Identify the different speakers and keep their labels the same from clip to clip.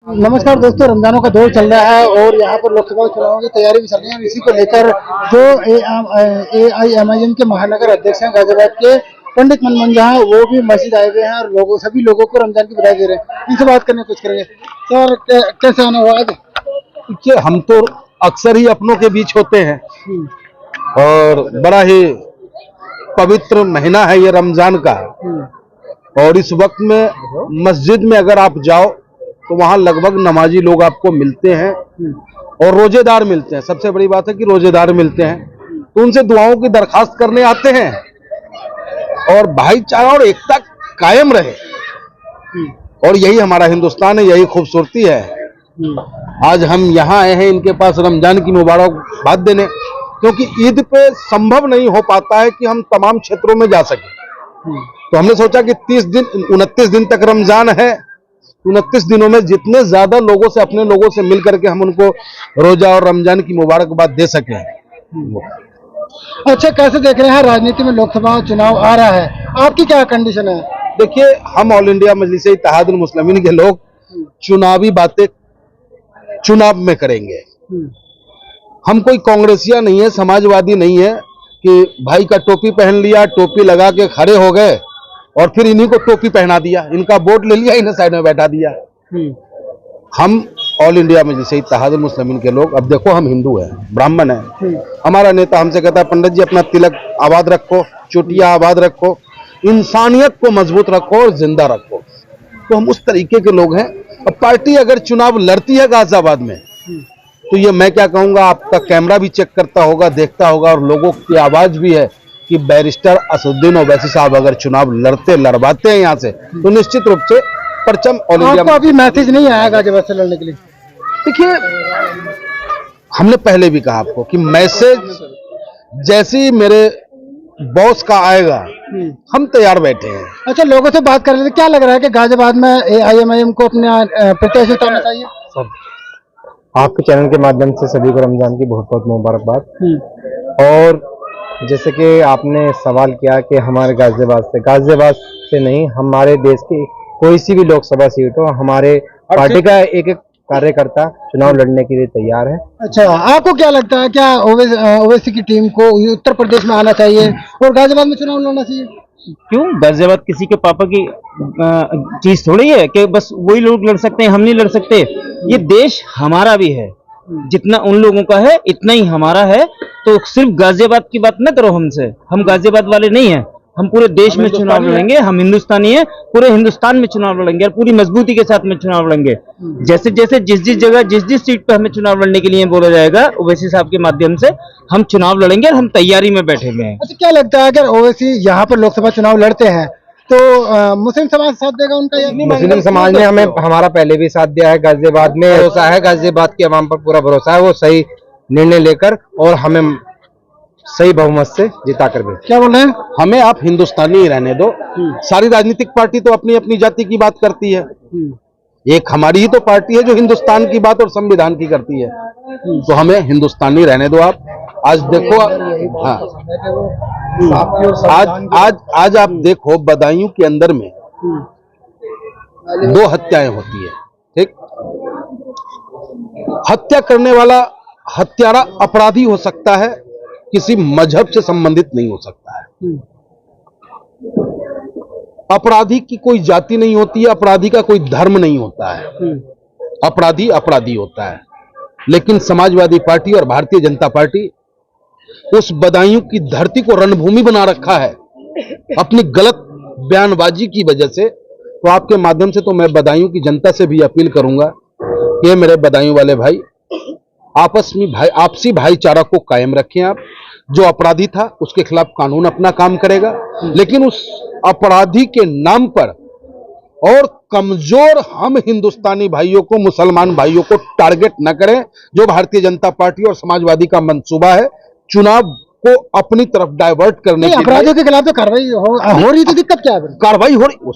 Speaker 1: नमस्कार दोस्तों, रमजानों का दौर चल रहा है और यहाँ पर लोकसभा चुनावों की तैयारी भी चल रही है। इसी को लेकर जो AIMIM के महानगर अध्यक्ष हैं गाजियाबाद के पंडित मनमोहन झा, वो भी मस्जिद आए हुए हैं और सभी लोगों को रमजान की बधाई दे रहे हैं। इनसे बात करने की कोशिश करेंगे। सर, कैसे आना हुआ आज?
Speaker 2: देखिए, हम तो अक्सर ही अपनों के बीच होते हैं और बड़ा ही पवित्र महीना है ये रमजान का। और इस वक्त में मस्जिद में अगर आप जाओ तो वहां लगभग नमाजी लोग आपको मिलते हैं और रोजेदार मिलते हैं। सबसे बड़ी बात है कि रोजेदार मिलते हैं, तो उनसे दुआओं की दरखास्त करने आते हैं और भाईचारा और एकता कायम रहे। और यही हमारा हिंदुस्तान है, यही खूबसूरती है। आज हम यहाँ आए हैं इनके पास रमजान की मुबारकबाद देने, क्योंकि ईद पे संभव नहीं हो पाता है कि हम तमाम क्षेत्रों में जा सकें। तो हमने सोचा कि 29 दिन तक रमजान है, 29 दिनों में जितने ज्यादा लोगों से, अपने लोगों से मिल करके हम उनको रोजा और रमजान की मुबारकबाद दे सकें।
Speaker 1: अच्छा, कैसे देख रहे हैं राजनीति में? लोकसभा चुनाव आ रहा है, आपकी क्या कंडीशन है?
Speaker 2: देखिए, हम ऑल इंडिया मजलिस इत्तेहादुल मुस्लिमीन के लोग चुनावी बातें चुनाव में करेंगे। हम कोई कांग्रेसिया नहीं है, समाजवादी नहीं है कि भाई का टोपी पहन लिया, टोपी लगा के खड़े हो गए और फिर इन्हीं को टोपी पहना दिया, इनका वोट ले लिया, इन्हें साइड में बैठा दिया। हम ऑल इंडिया में जैसे इत्तेहादुल मुस्लिमीन के लोग, अब देखो हम हिंदू हैं, ब्राह्मण हैं, हमारा नेता हमसे कहता है पंडित जी अपना तिलक आबाद रखो, चोटियां आबाद रखो, इंसानियत को मजबूत रखो और जिंदा रखो। तो हम उस तरीके के लोग हैं। अब पार्टी अगर चुनाव लड़ती है गाजियाबाद में, तो ये मैं क्या कहूंगा, आपका कैमरा भी चेक करता होगा, देखता होगा, और लोगों की आवाज भी है कि बैरिस्टर असदुद्दीन ओवैसी साहब अगर चुनाव लड़वाते हैं यहाँ से, तो निश्चित रूप से परचम ऑल इंडिया में।
Speaker 1: अभी मैसेज नहीं आया गाजियाबाद से लड़ने के लिए?
Speaker 2: देखिए, हमने पहले भी कहा आपको कि मैसेज जैसे ही मेरे बॉस का आएगा हम तैयार बैठे हैं।
Speaker 1: अच्छा, लोगों से बात कर रहे थे, क्या लग रहा है कि गाजियाबाद में AIMIM को अपने प्रत्याशी उतारना चाहिए?
Speaker 3: सब आपके चैनल के माध्यम से सभी को रमजान की बहुत बहुत मुबारकबाद। और जैसे कि आपने सवाल किया कि हमारे गाजियाबाद से नहीं, हमारे देश की कोई सी भी लोकसभा सीट हो, हमारे पार्टी का एक एक कार्यकर्ता चुनाव लड़ने के लिए तैयार है।
Speaker 1: अच्छा, आपको क्या लगता है, क्या ओवैसी की टीम को उत्तर प्रदेश में आना चाहिए और गाजियाबाद में चुनाव लड़ना चाहिए?
Speaker 4: क्यों? गाजियाबाद किसी के पापा की चीज थोड़ी है कि बस वही लोग लड़ सकते हैं, हम नहीं लड़ सकते। ये देश हमारा भी है, जितना उन लोगों का है इतना ही हमारा है। तो सिर्फ गाजियाबाद की बात न करो हमसे, हम गाजियाबाद वाले नहीं हैं, हम पूरे देश में चुनाव लड़ेंगे। हम हिंदुस्तानी हैं, पूरे हिंदुस्तान में चुनाव लड़ेंगे और पूरी मजबूती के साथ में चुनाव लड़ेंगे। जैसे जैसे जिस जगह जिस सीट पे हमें चुनाव लड़ने के लिए बोला जाएगा, ओवैसी साहब के माध्यम से हम चुनाव लड़ेंगे और हम तैयारी में बैठे हुए हैं।
Speaker 1: अच्छा, क्या लगता है अगर ओवैसी यहाँ पर लोकसभा चुनाव लड़ते हैं तो मुस्लिम समाज साथ देगा उनका? या
Speaker 3: मुस्लिम समाज ने हमें हमारा पहले भी साथ दिया है। गाजियाबाद में भरोसा है, गाजियाबाद की आवाम पर पूरा भरोसा है, वो सही निर्णय लेकर और हमें सही बहुमत से जिता कर भेजे।
Speaker 1: क्या बोल रहे हैं?
Speaker 2: हमें आप हिंदुस्तानी ही रहने दो। सारी राजनीतिक पार्टी तो अपनी अपनी जाति की बात करती है, एक हमारी ही तो पार्टी है जो हिंदुस्तान की बात और संविधान की करती है। तो हमें हिंदुस्तानी रहने दो आप। आज देखो, हाँ, आज आप देखो, बदायूं के अंदर में 2 हत्याएं होती है, ठीक? हत्या करने वाला हत्यारा अपराधी हो सकता है, किसी मजहब से संबंधित नहीं हो सकता है। अपराधी की कोई जाति नहीं होती है, अपराधी का कोई धर्म नहीं होता है। अपराधी अपराधी होता है। लेकिन समाजवादी पार्टी और भारतीय जनता पार्टी उस बदायूं की धरती को रणभूमि बना रखा है अपनी गलत बयानबाजी की वजह से। तो आपके माध्यम से तो मैं बदायूं की जनता से भी अपील करूंगा कि मेरे बदायूं वाले भाई, आपसी भाईचारा को कायम रखें। आप, जो अपराधी था उसके खिलाफ कानून अपना काम करेगा, लेकिन उस अपराधी के नाम पर और कमजोर हम हिंदुस्तानी भाइयों को, मुसलमान भाइयों को टारगेट न करें। जो भारतीय जनता पार्टी और समाजवादी का मंसूबा है चुनाव को अपनी तरफ डाइवर्ट करने की,
Speaker 1: अपराधियों के खिलाफ तो कार्रवाई हो रही, तो दिक्कत क्या है?
Speaker 2: कार्रवाई हो रही।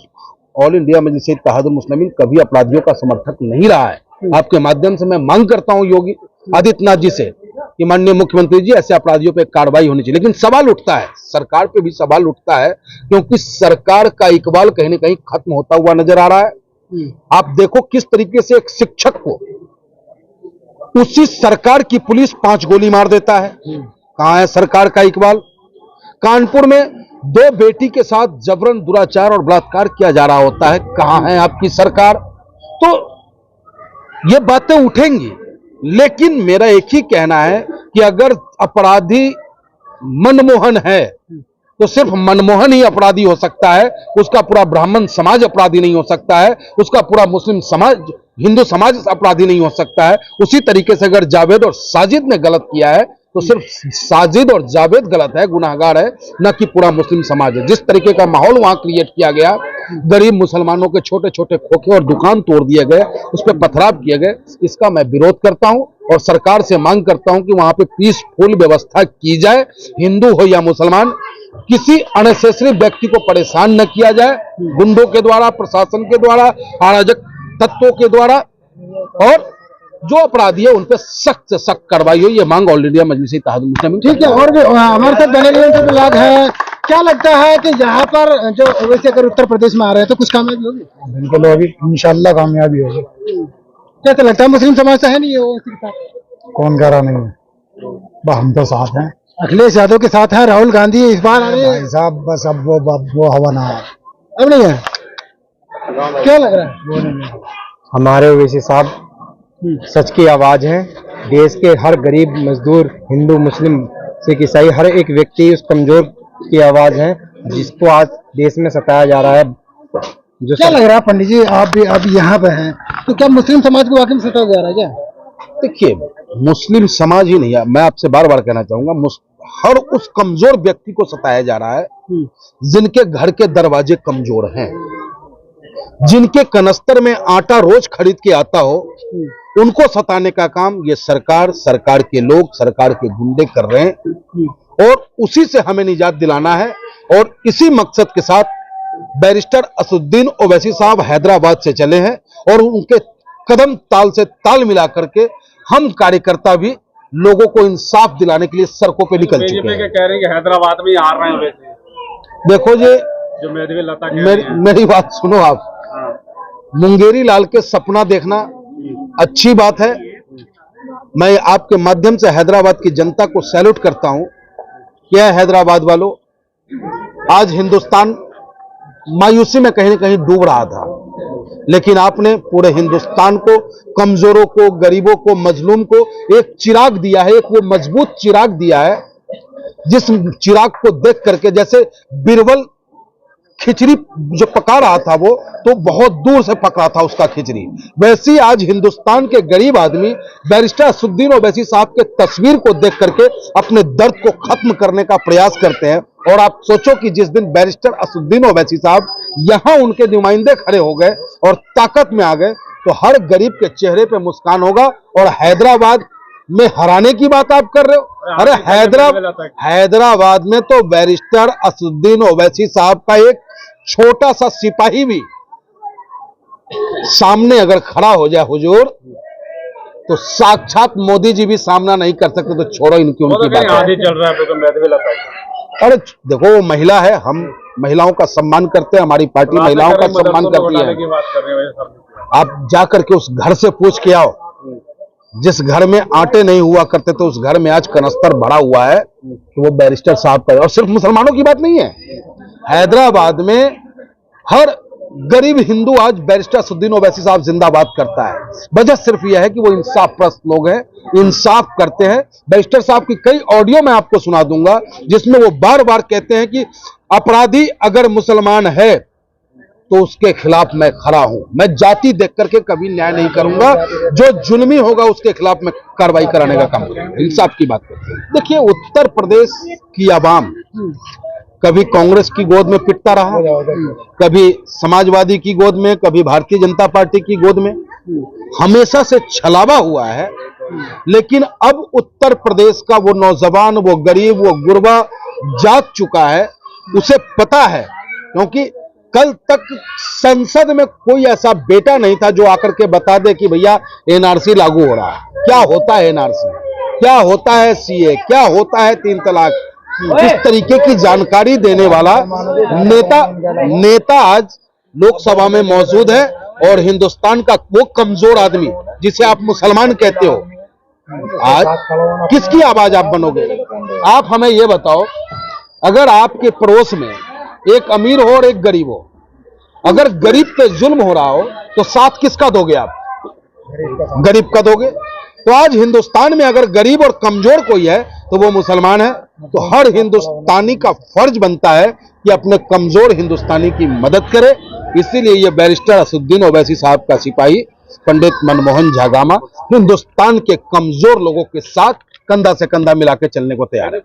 Speaker 2: ऑल इंडिया मजलिस इत्तेहादुल मुस्लिमीन कभी अपराधियों का समर्थक नहीं रहा है। आपके माध्यम से मैं मांग करता हूं योगी आदित्यनाथ जी से कि माननीय मुख्यमंत्री जी, ऐसे अपराधियों पे कार्रवाई होनी चाहिए। लेकिन सवाल उठता है, सरकार पे भी सवाल उठता है, क्योंकि सरकार का इकबाल कहीं ना कहीं खत्म होता हुआ नजर आ रहा है। आप देखो किस तरीके से एक शिक्षक को उसी सरकार की पुलिस 5 गोली मार देता है। कहां है सरकार का इकबाल? कानपुर में 2 बेटी के साथ जबरन दुराचार और बलात्कार किया जा रहा होता है, कहां है आपकी सरकार? तो ये बातें उठेंगी, लेकिन मेरा एक ही कहना है कि अगर अपराधी मनमोहन है तो सिर्फ मनमोहन ही अपराधी हो सकता है, उसका पूरा ब्राह्मण समाज अपराधी नहीं हो सकता है, उसका पूरा मुस्लिम समाज, हिंदू समाज अपराधी नहीं हो सकता है। उसी तरीके से अगर जावेद और साजिद ने गलत किया है तो सिर्फ साजिद और जावेद गलत है, गुनाहगार है, न कि पूरा मुस्लिम समाज है। जिस तरीके का माहौल वहां क्रिएट किया गया, गरीब मुसलमानों के छोटे छोटे खोखे और दुकान तोड़ दिए गए, उस पर पथराव किए गए, इसका मैं विरोध करता हूं और सरकार से मांग करता हूं कि वहां पे पीसफुल व्यवस्था की जाए। हिंदू हो या मुसलमान, किसी अननेसेसरी व्यक्ति को परेशान न किया जाए गुंडों के द्वारा, प्रशासन के द्वारा, अराजक तत्वों के द्वारा, और जो अपराधी है उन पर सख्त से सख्त कार्रवाई हो, ये मांग ऑल इंडिया मजलिस इत्तेहादुल मुस्लिमीन।
Speaker 1: ठीक है, और भी हमारे साथ बैनर से लोग हैं। क्या लगता है कि यहाँ पर जो वैसे अगर उत्तर प्रदेश में आ रहे हैं तो कुछ कामयाबी होगी?
Speaker 3: बिल्कुल होगी, इंशाल्लाह कामयाबी होगी।
Speaker 1: कैसा लगता है, मुस्लिम समाज से है नहीं है वो इसके साथ?
Speaker 3: कौन कह रहा नहीं है, हम तो साथ हैं।
Speaker 1: अखिलेश यादव के साथ है, राहुल गांधी इस बार आ रहे हैं।
Speaker 3: भाई साहब बस अब वो हवा ना है,
Speaker 1: अब नहीं है, क्या लग रहा है?
Speaker 3: हमारे ओवैसी साहब सच की आवाज हैं। देश के हर गरीब मजदूर, हिंदू, मुस्लिम, सिख, ईसाई, हर एक व्यक्ति उस कमजोर की आवाज है जिसको आज देश में सताया जा रहा है। जो
Speaker 1: क्या लग रहा है पंडित जी, आप भी अब यहाँ पे हैं, तो क्या मुस्लिम समाज को वाकई में सताया जा रहा है क्या?
Speaker 2: देखिए, मुस्लिम समाज ही नहीं है, मैं आपसे बार बार कहना चाहूंगा, हर उस कमजोर व्यक्ति को सताया जा रहा है जिनके घर के दरवाजे कमजोर हैं, जिनके कनस्तर में आटा रोज खरीद के आता हो, उनको सताने का काम ये सरकार, सरकार के लोग, सरकार के गुंडे कर रहे हैं और उसी से हमें निजात दिलाना है। और इसी मकसद के साथ बैरिस्टर असदुद्दीन ओवैसी साहब हैदराबाद से चले हैं और उनके कदम ताल से ताल मिला करके हम कार्यकर्ता भी लोगों को इंसाफ दिलाने के लिए सड़कों पे निकल चुके हैं।
Speaker 5: कह रहे हैं कि हैदराबाद में ही हार रहे हैं वैसे।
Speaker 2: देखो जी,
Speaker 5: जो
Speaker 2: मेरी बात सुनो आप। मुंगेरी लाल के सपना देखना अच्छी बात है, मैं आपके माध्यम से हैदराबाद की जनता को सैल्यूट करता हूं। क्या है हैदराबाद वालों, आज हिंदुस्तान मायूसी में कहीं न कहीं डूब रहा था, लेकिन आपने पूरे हिंदुस्तान को, कमजोरों को, गरीबों को, मजलूम को एक चिराग दिया है, एक वो मजबूत चिराग दिया है जिस चिराग को देख करके, जैसे बिरबल खिचड़ी जो पका रहा था वो तो बहुत दूर से पक रहा था उसका खिचड़ी, वैसी आज हिंदुस्तान के गरीब आदमी बैरिस्टर असदुद्दीन ओवैसी साहब के तस्वीर को देख करके अपने दर्द को खत्म करने का प्रयास करते हैं। और आप सोचो कि जिस दिन बैरिस्टर असदुद्दीन ओवैसी साहब यहां उनके नुमाइंदे खड़े हो गए और ताकत में आ गए तो हर गरीब के चेहरे पे मुस्कान होगा। और हैदराबाद में हराने की बात आप कर रहे हो, अरे हैदराबाद में तो बैरिस्टर असदुद्दीन ओवैसी साहब का एक छोटा सा सिपाही भी सामने अगर खड़ा हो जाए हुजूर, तो साक्षात मोदी जी भी सामना नहीं कर सकते, तो छोड़ो उनकी बात।
Speaker 5: आगे चल रहा है तो मैं भी लगता है।
Speaker 2: अरे देखो, वो महिला है, हम महिलाओं का सम्मान करते हैं, हमारी पार्टी महिलाओं का सम्मान करती है। आप जाकर के उस घर से पूछ के आओ, जिस घर में आटे नहीं हुआ करते तो उस घर में आज कनस्तर भरा हुआ है कि वो बैरिस्टर साहब का। और सिर्फ मुसलमानों की बात नहीं है, हैदराबाद में हर गरीब हिंदू आज बैरिस्टर असदुद्दीन ओवैसी साहब जिंदाबाद करता है। वजह सिर्फ यह है कि वो इंसाफ परस्त लोग हैं, इंसाफ करते हैं। बैरिस्टर साहब की कई ऑडियो मैं आपको सुना दूंगा जिसमें वो बार बार कहते हैं कि अपराधी अगर मुसलमान है तो उसके खिलाफ मैं खड़ा हूं, मैं जाति देख करके कभी न्याय नहीं करूंगा, जो जुल्मी होगा उसके खिलाफ मैं कार्रवाई कराने का काम करूंगा। इंसाफ की बात करते हैं। देखिए, उत्तर प्रदेश की आवाम कभी कांग्रेस की गोद में पिटता रहा, कभी समाजवादी की गोद में, कभी भारतीय जनता पार्टी की गोद में, हमेशा से छलावा हुआ है। लेकिन अब उत्तर प्रदेश का वो नौजवान, वो गरीब, वो गुरबा जाग चुका है, उसे पता है, क्योंकि कल तक संसद में कोई ऐसा बेटा नहीं था जो आकर के बता दे कि भैया एनआरसी लागू हो रहा है, क्या होता है एनआरसी, क्या होता है सीए, क्या होता है 3 तलाक। इस तरीके की जानकारी देने वाला नेता आज लोकसभा में मौजूद है और हिंदुस्तान का वो कमजोर आदमी जिसे आप मुसलमान कहते हो, आज किसकी आवाज आप बनोगे? आप हमें ये बताओ, अगर आपके पड़ोस में एक अमीर हो और एक गरीब हो, अगर गरीब पे जुल्म हो रहा हो तो साथ किसका दोगे आप? गरीब का दोगे। तो आज हिंदुस्तान में अगर गरीब और कमजोर कोई है तो वो मुसलमान है। तो हर हिंदुस्तानी का फर्ज बनता है कि अपने कमजोर हिंदुस्तानी की मदद करे। इसीलिए ये बैरिस्टर असदुद्दीन ओवैसी साहब का सिपाही पंडित मनमोहन झागामा हिंदुस्तान के कमजोर लोगों के साथ कंधा से कंधा मिला के चलने को तैयार है।